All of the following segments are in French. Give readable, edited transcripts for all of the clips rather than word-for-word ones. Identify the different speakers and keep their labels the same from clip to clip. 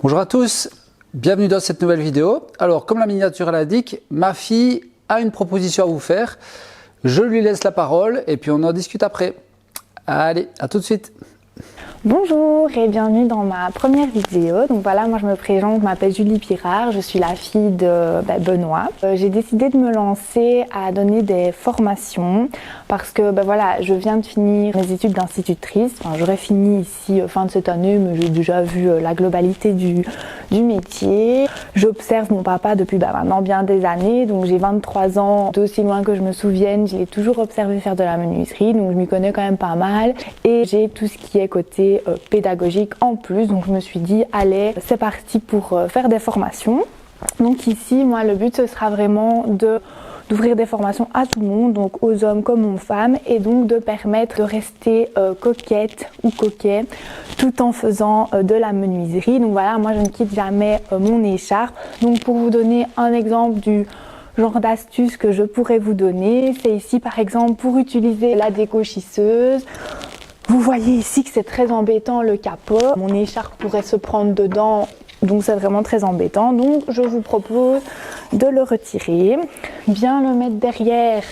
Speaker 1: Bonjour à tous, bienvenue dans cette nouvelle vidéo. Alors, comme la miniature l'indique, ma fille a une proposition à vous faire. Je lui laisse la parole et puis on en discute après. Allez, à tout de suite.
Speaker 2: Bonjour et bienvenue dans ma première vidéo. Donc voilà, moi je me présente, je m'appelle Julie Pirard, je suis la fille de Benoît. J'ai décidé de me lancer à donner des formations parce que voilà, je viens de finir mes études d'institutrice. Enfin, j'aurais fini ici fin de cette année, mais j'ai déjà vu la globalité du métier. J'observe mon papa depuis maintenant bien des années, donc j'ai 23 ans, d'aussi loin que je me souvienne, je l'ai toujours observé faire de la menuiserie, donc je m'y connais quand même pas mal. Et j'ai tout ce qui est côté pédagogique en plus, donc je me suis dit allez, c'est parti pour faire des formations. Donc ici, moi le but ce sera vraiment d'ouvrir des formations à tout le monde, donc aux hommes comme aux femmes, et donc de permettre de rester coquette ou coquet tout en faisant de la menuiserie. Donc voilà, moi je ne quitte jamais mon écharpe. Donc pour vous donner un exemple du genre d'astuce que je pourrais vous donner, c'est ici par exemple pour utiliser la décochisseuse. Vous voyez ici que c'est très embêtant le capot, mon écharpe pourrait se prendre dedans, donc c'est vraiment très embêtant. Donc je vous propose de le retirer, bien le mettre derrière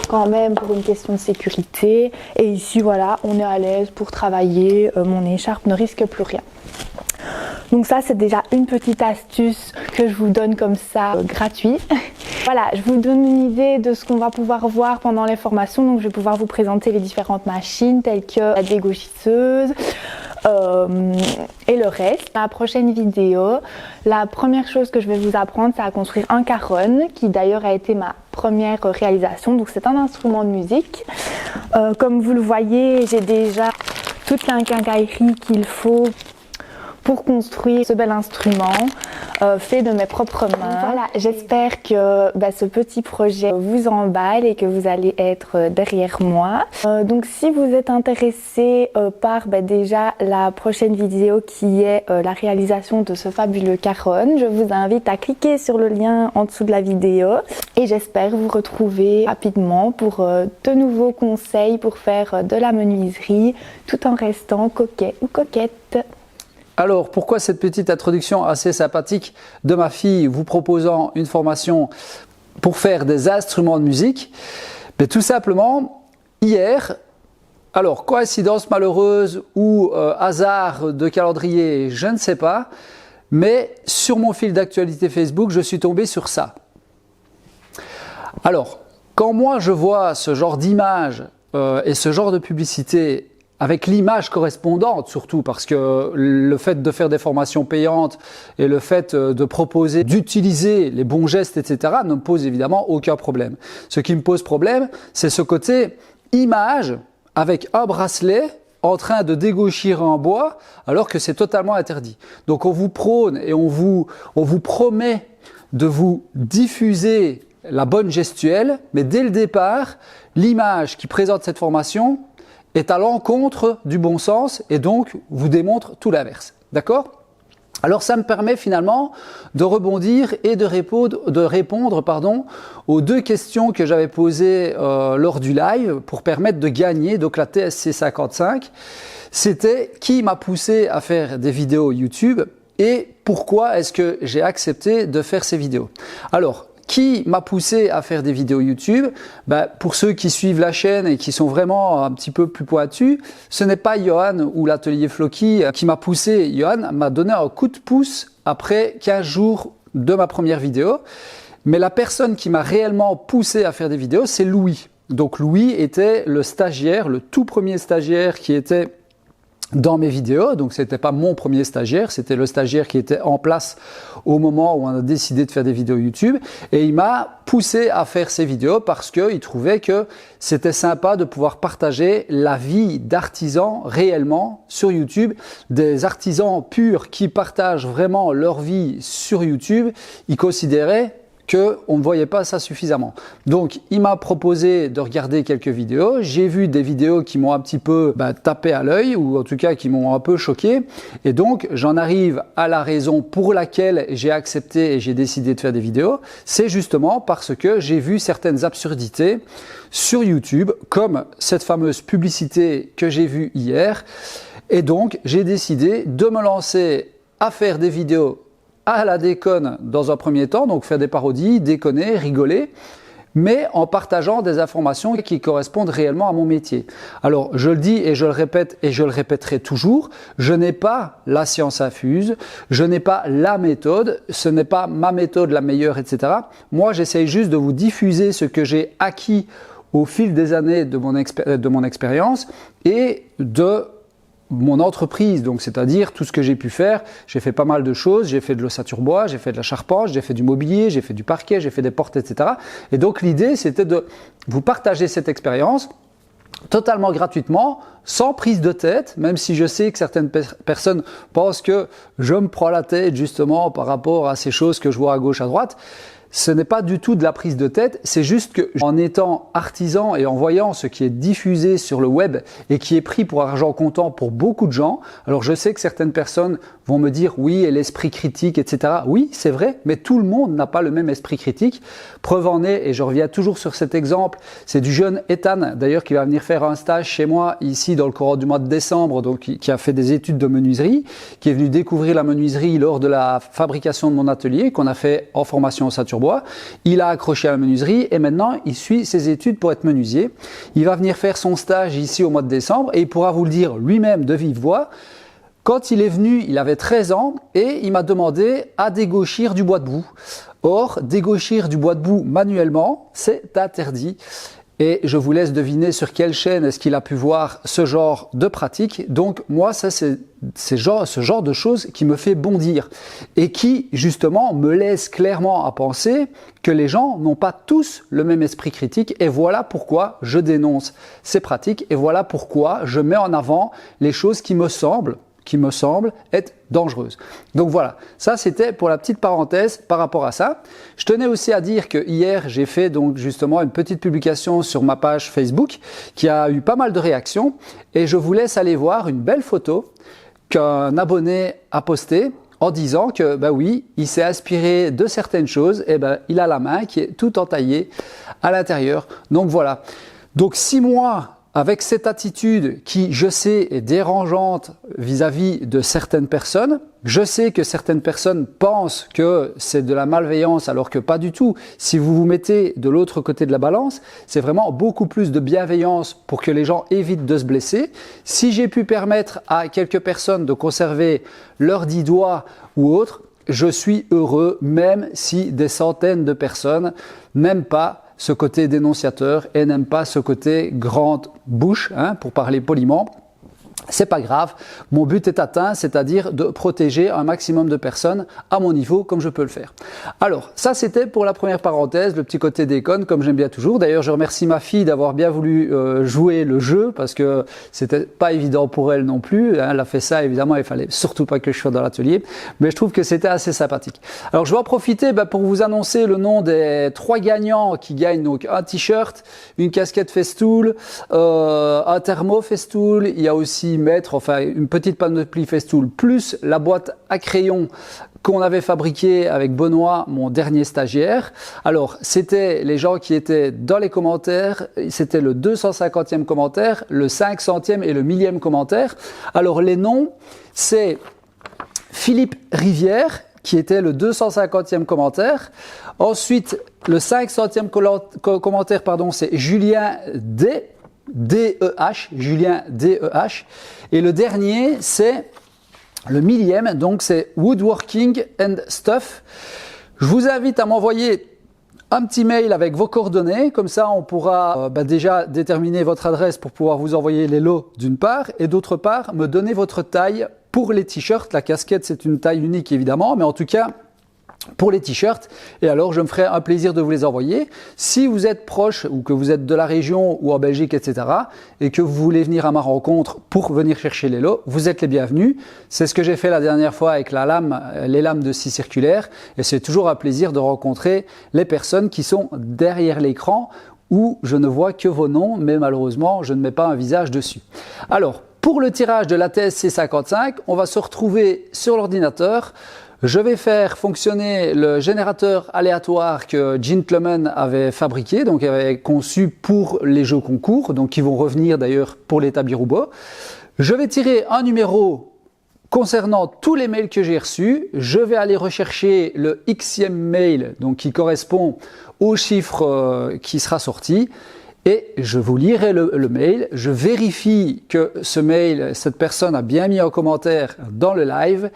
Speaker 2: quand même pour une question de sécurité. Et ici voilà, on est à l'aise pour travailler, mon écharpe ne risque plus rien. Donc ça c'est déjà une petite astuce que je vous donne comme ça gratuit. Voilà, je vous donne une idée de ce qu'on va pouvoir voir pendant les formations. Donc je vais pouvoir vous présenter les différentes machines telles que la dégauchisseuse et le reste. Dans la prochaine vidéo, la première chose que je vais vous apprendre, c'est à construire un caronne, qui d'ailleurs a été ma première réalisation. Donc c'est un instrument de musique. Comme vous le voyez, j'ai déjà toute la quincaillerie qu'il faut pour construire ce bel instrument fait de mes propres mains. Voilà, j'espère que ce petit projet vous emballe et que vous allez être derrière moi. Donc si vous êtes intéressé par déjà la prochaine vidéo qui est la réalisation de ce fabuleux caronne, je vous invite à cliquer sur le lien en dessous de la vidéo et j'espère vous retrouver rapidement pour de nouveaux conseils pour faire de la menuiserie tout en restant coquet ou coquette.
Speaker 1: Alors, pourquoi cette petite introduction assez sympathique de ma fille vous proposant une formation pour faire des instruments de musique? Tout simplement, hier, alors coïncidence malheureuse ou hasard de calendrier, je ne sais pas, mais sur mon fil d'actualité Facebook, je suis tombé sur ça. Alors, quand moi je vois ce genre d'image et ce genre de publicité, avec l'image correspondante surtout, parce que le fait de faire des formations payantes et le fait de proposer d'utiliser les bons gestes, etc. ne me pose évidemment aucun problème. Ce qui me pose problème, c'est ce côté image avec un bracelet en train de dégauchir en bois alors que c'est totalement interdit. Donc on vous prône et on vous promet de vous diffuser la bonne gestuelle, mais dès le départ, l'image qui présente cette formation est à l'encontre du bon sens et donc vous démontre tout l'inverse. D'accord ? Alors ça me permet finalement de rebondir et de répondre aux deux questions que j'avais posées lors du live pour permettre de gagner donc la TSC 55. C'était qui m'a poussé à faire des vidéos YouTube et pourquoi est-ce que j'ai accepté de faire ces vidéos. Alors, qui m'a poussé à faire des vidéos YouTube? Pour ceux qui suivent la chaîne et qui sont vraiment un petit peu plus pointus, ce n'est pas Johan ou l'atelier Floki qui m'a poussé. Johan m'a donné un coup de pouce après 15 jours de ma première vidéo. Mais la personne qui m'a réellement poussé à faire des vidéos, c'est Louis. Donc Louis était le stagiaire, le tout premier stagiaire qui était dans mes vidéos, donc c'était pas mon premier stagiaire, c'était le stagiaire qui était en place au moment où on a décidé de faire des vidéos YouTube et il m'a poussé à faire ces vidéos parce qu'il trouvait que c'était sympa de pouvoir partager la vie d'artisans réellement sur YouTube, des artisans purs qui partagent vraiment leur vie sur YouTube. Il considérait qu'on ne voyait pas ça suffisamment. Donc, il m'a proposé de regarder quelques vidéos. J'ai vu des vidéos qui m'ont un petit peu tapé à l'œil ou en tout cas qui m'ont un peu choqué. Et donc, j'en arrive à la raison pour laquelle j'ai accepté et j'ai décidé de faire des vidéos. C'est justement parce que j'ai vu certaines absurdités sur YouTube, comme cette fameuse publicité que j'ai vue hier. Et donc, j'ai décidé de me lancer à faire des vidéos à la déconne dans un premier temps, donc faire des parodies, déconner, rigoler, mais en partageant des informations qui correspondent réellement à mon métier. Alors, je le dis et je le répète et je le répéterai toujours, je n'ai pas la science infuse, je n'ai pas la méthode, ce n'est pas ma méthode la meilleure, etc. Moi, j'essaye juste de vous diffuser ce que j'ai acquis au fil des années de mon expérience et de mon entreprise, donc c'est-à-dire tout ce que j'ai pu faire. J'ai fait pas mal de choses, j'ai fait de l'ossature bois, j'ai fait de la charpente, j'ai fait du mobilier, j'ai fait du parquet, j'ai fait des portes, etc. Et donc l'idée, c'était de vous partager cette expérience totalement gratuitement, sans prise de tête, même si je sais que certaines personnes pensent que je me prends la tête justement par rapport à ces choses que je vois à gauche, à droite. Ce n'est pas du tout de la prise de tête, c'est juste que en étant artisan et en voyant ce qui est diffusé sur le web et qui est pris pour argent comptant pour beaucoup de gens, alors je sais que certaines personnes vont me dire oui, et l'esprit critique, etc. Oui, c'est vrai, mais tout le monde n'a pas le même esprit critique. Preuve en est, et je reviens toujours sur cet exemple, c'est du jeune Ethan, d'ailleurs, qui va venir faire un stage chez moi ici dans le courant du mois de décembre, donc qui a fait des études de menuiserie, qui est venu découvrir la menuiserie lors de la fabrication de mon atelier, qu'on a fait en formation ossature bois. Il a accroché à la menuiserie et maintenant il suit ses études pour être menuisier. Il va venir faire son stage ici au mois de décembre et il pourra vous le dire lui-même de vive voix. Quand il est venu, il avait 13 ans et il m'a demandé à dégauchir du bois de boue. Or, dégauchir du bois de boue manuellement, c'est interdit. Et je vous laisse deviner sur quelle chaîne est-ce qu'il a pu voir ce genre de pratique. Donc moi, ça c'est ce genre de choses qui me fait bondir et qui justement me laisse clairement à penser que les gens n'ont pas tous le même esprit critique. Et voilà pourquoi je dénonce ces pratiques et voilà pourquoi je mets en avant les choses qui me semblent être dangereuse. Donc voilà, ça c'était pour la petite parenthèse par rapport à ça. Je tenais aussi à dire que hier j'ai fait donc justement une petite publication sur ma page Facebook qui a eu pas mal de réactions et je vous laisse aller voir une belle photo qu'un abonné a postée en disant que bah oui, il s'est inspiré de certaines choses et ben il a la main qui est tout entaillée à l'intérieur. Donc voilà. Donc 6 mois avec cette attitude qui, je sais, est dérangeante vis-à-vis de certaines personnes. Je sais que certaines personnes pensent que c'est de la malveillance alors que pas du tout. Si vous vous mettez de l'autre côté de la balance, c'est vraiment beaucoup plus de bienveillance pour que les gens évitent de se blesser. Si j'ai pu permettre à quelques personnes de conserver leurs 10 doigts ou autres, je suis heureux même si des centaines de personnes n'aiment pas ce côté dénonciateur et n'aime pas ce côté grande bouche, pour parler poliment. C'est pas grave, mon but est atteint, c'est-à-dire de protéger un maximum de personnes à mon niveau comme je peux le faire. Alors, ça c'était pour la première parenthèse, le petit côté déconne comme j'aime bien toujours. D'ailleurs, je remercie ma fille d'avoir bien voulu jouer le jeu parce que c'était pas évident pour elle non plus. Elle a fait ça, évidemment, il fallait surtout pas que je sois dans l'atelier, mais je trouve que c'était assez sympathique. Alors, je vais en profiter pour vous annoncer le nom des 3 gagnants qui gagnent donc un t-shirt, une casquette Festool, un thermo Festool, il y a aussi une petite panoplie Festool plus la boîte à crayons qu'on avait fabriquée avec Benoît, mon dernier stagiaire. Alors, c'était les gens qui étaient dans les commentaires, c'était le 250e commentaire, le 500e et le 1000e commentaire. Alors, les noms, c'est Philippe Rivière, qui était le 250e commentaire. Ensuite, le 500e commentaire, c'est Julien D-E-H, Julien D-E-H. Et le dernier, c'est le 1000e, donc c'est Woodworking and Stuff. Je vous invite à m'envoyer un petit mail avec vos coordonnées, comme ça on pourra déjà déterminer votre adresse pour pouvoir vous envoyer les lots d'une part, et d'autre part, me donner votre taille pour les t-shirts. La casquette, c'est une taille unique évidemment, mais en tout cas, pour les t-shirts, et alors je me ferai un plaisir de vous les envoyer. Si vous êtes proche ou que vous êtes de la région ou en Belgique, etc., et que vous voulez venir à ma rencontre pour venir chercher les lots, vous êtes les bienvenus. C'est ce que j'ai fait la dernière fois avec les lames de scie circulaire, et c'est toujours un plaisir de rencontrer les personnes qui sont derrière l'écran où je ne vois que vos noms, mais malheureusement, je ne mets pas un visage dessus. Alors, pour le tirage de la TSC 55, on va se retrouver sur l'ordinateur. Je vais faire fonctionner le générateur aléatoire que Gentleman avait fabriqué, donc avait conçu pour les jeux concours, donc qui vont revenir d'ailleurs pour les tapis roubots. Je vais tirer un numéro concernant tous les mails que j'ai reçus, je vais aller rechercher le Xème mail, donc qui correspond au chiffre qui sera sorti, et je vous lirai le mail. Je vérifie que ce mail, cette personne a bien mis un commentaire dans le live,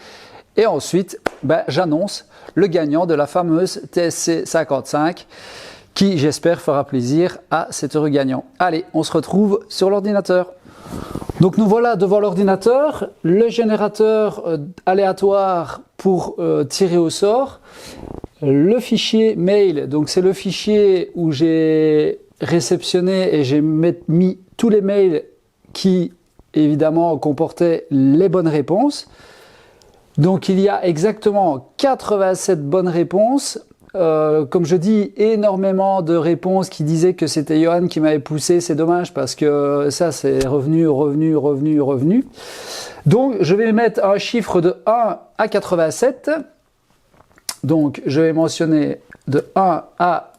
Speaker 1: et ensuite, j'annonce le gagnant de la fameuse TSC 55, qui j'espère fera plaisir à cet heureux gagnant. Allez, on se retrouve sur l'ordinateur. Donc nous voilà devant l'ordinateur, le générateur aléatoire pour tirer au sort, le fichier mail, donc c'est le fichier où j'ai réceptionné et j'ai mis tous les mails qui évidemment comportaient les bonnes réponses. Donc il y a exactement 87 bonnes réponses. Comme je dis, énormément de réponses qui disaient que c'était Johan qui m'avait poussé. C'est dommage parce que ça c'est revenu. Donc je vais mettre un chiffre de 1 à 87. Donc je vais mentionner de 1 à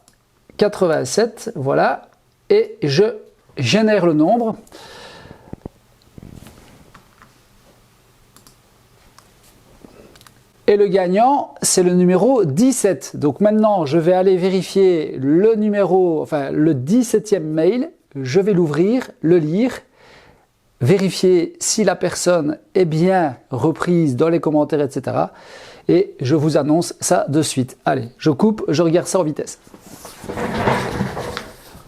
Speaker 1: 87, voilà, et je génère le nombre. Et le gagnant, c'est le numéro 17. Donc maintenant, je vais aller vérifier le numéro, enfin le 17e mail. Je vais l'ouvrir, le lire, vérifier si la personne est bien reprise dans les commentaires, etc. Et je vous annonce ça de suite. Allez, je coupe, je regarde ça en vitesse.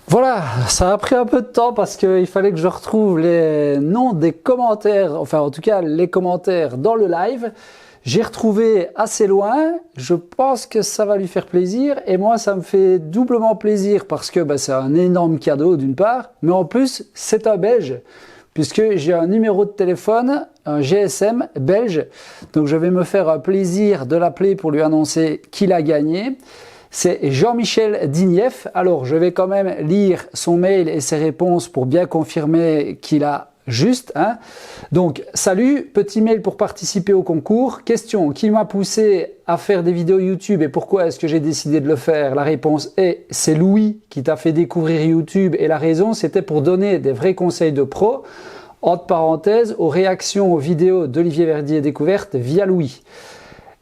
Speaker 1: Voilà, ça a pris un peu de temps parce qu'il fallait que je retrouve les noms des commentaires, enfin en tout cas les commentaires dans le live. J'ai retrouvé assez loin, je pense que ça va lui faire plaisir et moi ça me fait doublement plaisir parce que c'est un énorme cadeau d'une part, mais en plus c'est un Belge puisque j'ai un numéro de téléphone, un GSM belge, donc je vais me faire un plaisir de l'appeler pour lui annoncer qu'il a gagné. C'est Jean-Michel Digneff. Alors je vais quand même lire son mail et ses réponses pour bien confirmer qu'il a juste, hein. Donc, salut, petit mail pour participer au concours. Question, qui m'a poussé à faire des vidéos YouTube et pourquoi est-ce que j'ai décidé de le faire? La réponse est, c'est Louis qui t'a fait découvrir YouTube et la raison, c'était pour donner des vrais conseils de pro, entre parenthèses, aux réactions aux vidéos d'Olivier Verdier découvertes via Louis.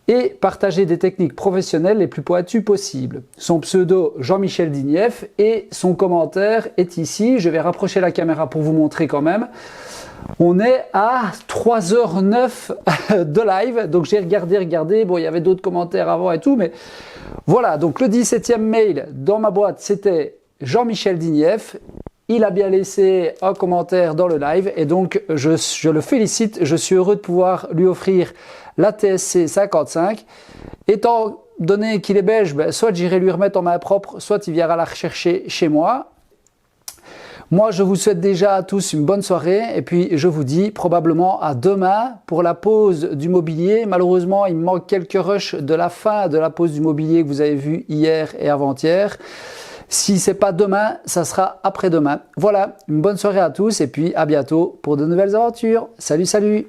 Speaker 1: Et partager des techniques professionnelles les plus pointues possibles. Son pseudo Jean-Michel Digneff et son commentaire est ici. Je vais rapprocher la caméra pour vous montrer quand même. On est à 3h09 de live, donc j'ai regardé, bon il y avait d'autres commentaires avant et tout, mais voilà, donc le 17e mail dans ma boîte c'était Jean-Michel Digneff. Il a bien laissé un commentaire dans le live et donc je le félicite, je suis heureux de pouvoir lui offrir la TSC 55. Étant donné qu'il est belge, soit j'irai lui remettre en main propre, soit il viendra la rechercher chez moi. Moi, je vous souhaite déjà à tous une bonne soirée et puis je vous dis probablement à demain pour la pause du mobilier. Malheureusement, il me manque quelques rushs de la fin de la pause du mobilier que vous avez vu hier et avant-hier. Si c'est pas demain, ça sera après-demain. Voilà, une bonne soirée à tous et puis à bientôt pour de nouvelles aventures. Salut, salut!